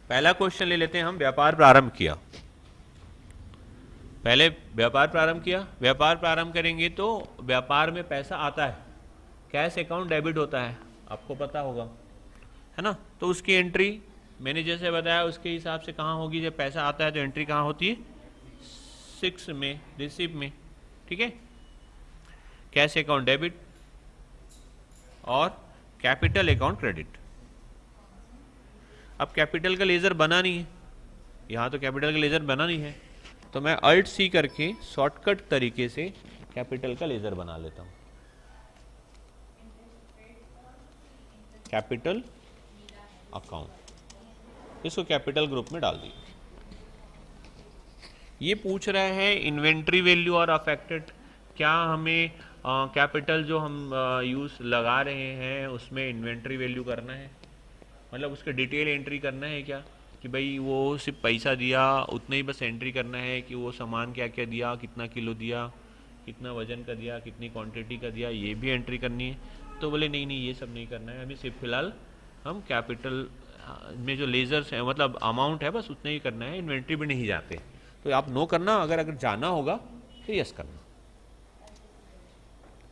पहला क्वेश्चन ले लेते हैं हम, व्यापार प्रारंभ किया। पहले व्यापार प्रारंभ किया, व्यापार प्रारंभ करेंगे तो व्यापार में पैसा आता है, कैश अकाउंट डेबिट होता है, आपको पता होगा, है ना। तो उसकी एंट्री मैंने जैसे बताया उसके हिसाब से कहाँ होगी, जब पैसा आता है तो एंट्री कहाँ होती है, 6 में, रिसिप्ट में, ठीक है। कैश अकाउंट डेबिट और कैपिटल अकाउंट क्रेडिट। अब कैपिटल का लेजर बना नहीं है, यहाँ तो कैपिटल का लेजर बना नहीं है, तो मैं अल्ट सी करके शॉर्टकट तरीके से कैपिटल का लेजर बना लेता हूँ। कैपिटल अकाउंट, इसको कैपिटल ग्रुप में डाल दिया। ये पूछ रहे हैं इन्वेंट्री वैल्यू और अफेक्टेड, क्या हमें कैपिटल जो हम यूज़ लगा रहे हैं उसमें इन्वेंट्री वैल्यू करना है, मतलब उसके डिटेल एंट्री करना है क्या, कि भाई वो सिर्फ पैसा दिया उतना ही बस एंट्री करना है, कि वो सामान क्या क्या दिया, कितना किलो दिया, कितना वजन का दिया, कितनी क्वांटिटी का दिया, ये भी एंट्री करनी है। तो बोले नहीं नहीं ये सब नहीं करना है, अभी सिर्फ फिलहाल हम कैपिटल में जो लेजर्स है मतलब अमाउंट है बस उतना ही करना है, इन्वेंट्री भी नहीं जाते। तो आप नो करना, अगर जाना होगा तो यस करना,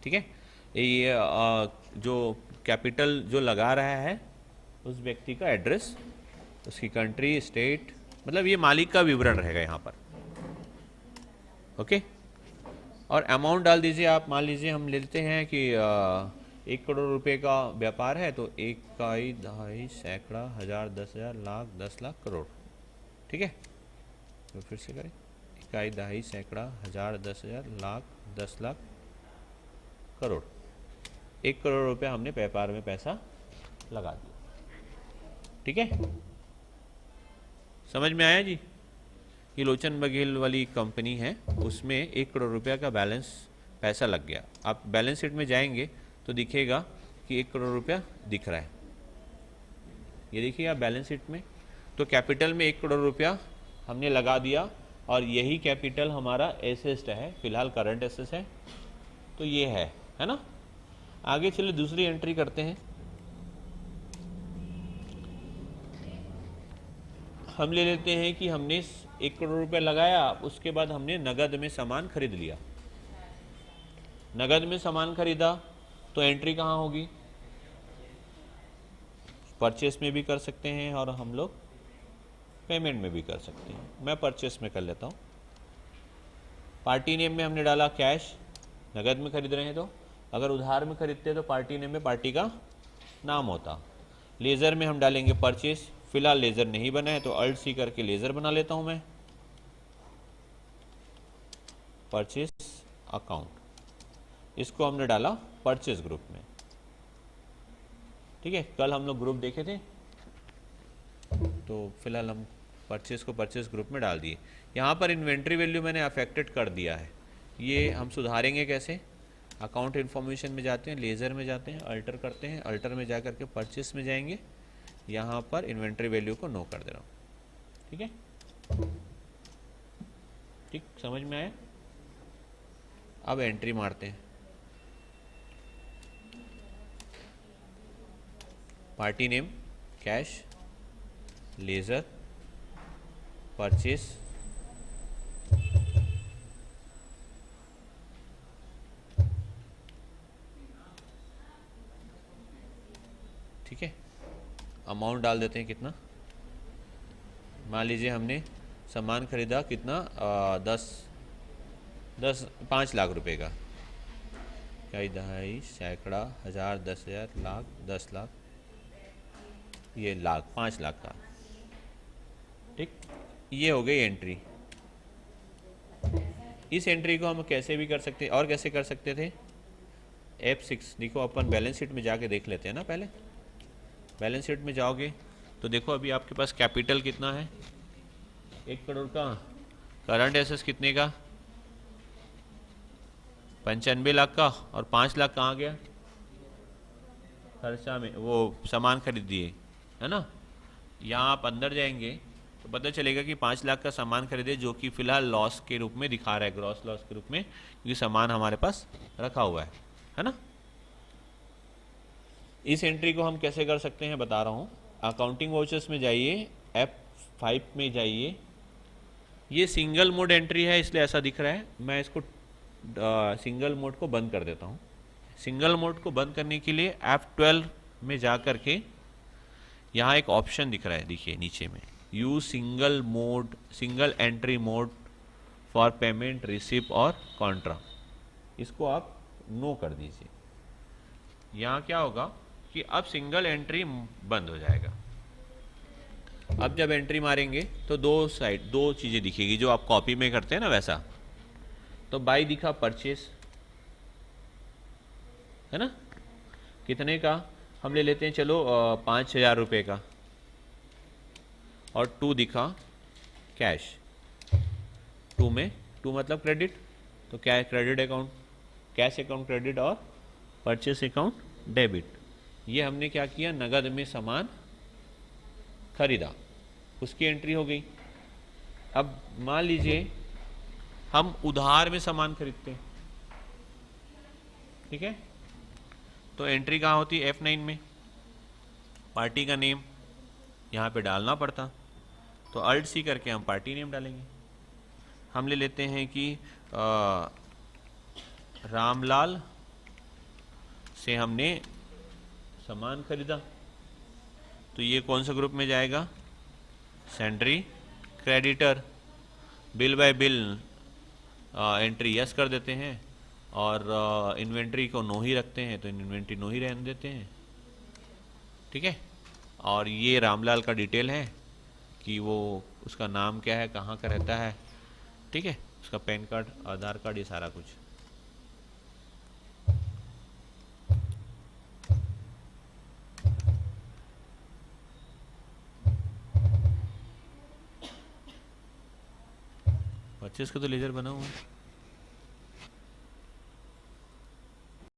ठीक है। ये जो कैपिटल जो लगा रहा है उस व्यक्ति का एड्रेस, उसकी कंट्री, स्टेट, मतलब ये मालिक का विवरण रहेगा यहाँ पर, ओके। और अमाउंट डाल दीजिए आप, मान लीजिए हम लेते हैं कि 1 करोड़ रुपए का व्यापार है, तो 1, 2, 2.5, सैकड़ा, 1000, 10,000, लाख, 10 लाख, करोड़, ठीक है। तो फिर से करें, 1, 2, सैकड़ा, 1000, 10,000, लाख, 10 लाख, करोड़। 1 करोड़ रुपया हमने व्यापार में पैसा लगा दिया, ठीक है। समझ में आया जी। ये लोचन बघेल वाली कंपनी है, उसमें 1 करोड़ रुपया का बैलेंस पैसा लग गया। आप बैलेंस शीट में जाएंगे तो दिखेगा कि 1 करोड़ रुपया दिख रहा है, ये देखिए आप बैलेंस शीट में। तो कैपिटल में 1 करोड़ रुपया हमने लगा दिया, और यही कैपिटल हमारा एसेट है, फिलहाल करंट एसेट है, तो ये है ना। आगे चलिए दूसरी एंट्री करते हैं। हम ले लेते हैं कि हमने 1 करोड़ रुपए लगाया, उसके बाद हमने नगद में सामान खरीद लिया। नगद में सामान खरीदा तो एंट्री कहाँ होगी, परचेस में भी कर सकते हैं और हम लोग पेमेंट में भी कर सकते हैं। मैं परचेस में कर लेता हूँ। पार्टी नेम में हमने डाला कैश, नगद में खरीद रहे हैं, तो अगर उधार में खरीदते तो पार्टी नेम में पार्टी का नाम होता। लेज़र में हम डालेंगे परचेस, फिलहाल लेज़र नहीं बना है तो अल्ट सी करके लेज़र बना लेता हूँ मैं। परचेस अकाउंट, इसको हमने डाला परचेस ग्रुप में, ठीक है। कल हम लोग ग्रुप देखे थे, तो फिलहाल हम परचेस को परचेस ग्रुप में डाल दिए। यहाँ पर इन्वेंट्री वैल्यू मैंने अफेक्टेड कर दिया है, ये हम सुधारेंगे कैसे। अकाउंट इन्फॉर्मेशन में जाते हैं, लेज़र में जाते हैं, अल्टर करते हैं, अल्टर में जा करके परचेस में जाएंगे, यहाँ पर इन्वेंट्री वैल्यू को नो कर दे रहा हूँ, ठीक है। ठीक, समझ में आया। अब एंट्री मारते हैं, party name cash, laser, purchase, ठीक है। अमाउंट डाल देते हैं कितना, मान लीजिए हमने सामान खरीदा कितना, 5 लाख रुपए का, 1, 2, सैकड़ा, 1000, 10,000, लाख, 10 लाख, ये लाख, 5 लाख का, ठीक। ये हो गई एंट्री। इस एंट्री को हम कैसे भी कर सकते, और कैसे कर सकते थे, F6 देखो, अपन बैलेंस शीट में जाके देख लेते हैं ना। पहले बैलेंस शीट में जाओगे तो देखो अभी आपके पास कैपिटल कितना है, 1 करोड़ का, करंट एसेट्स कितने का, 95 लाख का, और 5 लाख कहाँ गया, खर्चा में, वो सामान खरीद दिए, है ना। यहाँ आप अंदर जाएंगे तो पता चलेगा कि 5 लाख का सामान खरीदे, जो कि फिलहाल लॉस के रूप में दिखा रहा है, ग्रॉस लॉस के रूप में, क्योंकि सामान हमारे पास रखा हुआ है ना। इस एंट्री को हम कैसे कर सकते हैं बता रहा हूँ। अकाउंटिंग वाउचर्स में जाइए, 5 में जाइए। ये सिंगल मोड एंट्री है इसलिए ऐसा दिख रहा है, मैं इसको सिंगल मोड को बंद कर देता हूँ। सिंगल मोड को बंद करने के लिए F12 में जा कर के यहाँ एक ऑप्शन दिख रहा है, देखिए नीचे में, use single mode, single entry mode for payment, receipt और कॉन्ट्रा। इसको आप नो कर दीजिए। यहाँ क्या होगा कि अब सिंगल एंट्री बंद हो जाएगा। अब जब एंट्री मारेंगे तो दो चीज़ें दिखेगी जो आप कॉपी में करते हैं ना वैसा। तो बाई दिखा परचेस, है ना, कितने का हम ले लेते हैं, चलो 5,000 रुपये का। और 2 दिखा कैश, 2 में 2 मतलब क्रेडिट, तो क्या है, credit account, cash account credit और परचेस अकाउंट डेबिट। ये हमने क्या किया, नगद में सामान खरीदा, उसकी एंट्री हो गई। अब मान लीजिए हम उधार में सामान खरीदते हैं, ठीक है, तो एंट्री कहाँ होती है, F9 में। पार्टी का नेम यहाँ पे डालना पड़ता, तो Alt C करके हम पार्टी नेम डालेंगे। हम ले लेते हैं कि रामलाल से हमने सामान खरीदा, तो ये कौन सा ग्रुप में जाएगा, sundry creditor. Bill bye bill entry yes कर देते हैं और इन्वेंट्री को नो ही रखते हैं, तो इन्वेंट्री नो ही रहने देते हैं, ठीक है। और ये रामलाल का डिटेल है कि वो उसका नाम क्या है, कहाँ का रहता है, ठीक है, उसका पैन कार्ड, आधार कार्ड, ये सारा कुछ। परचेस का तो लेजर बना हुआ है।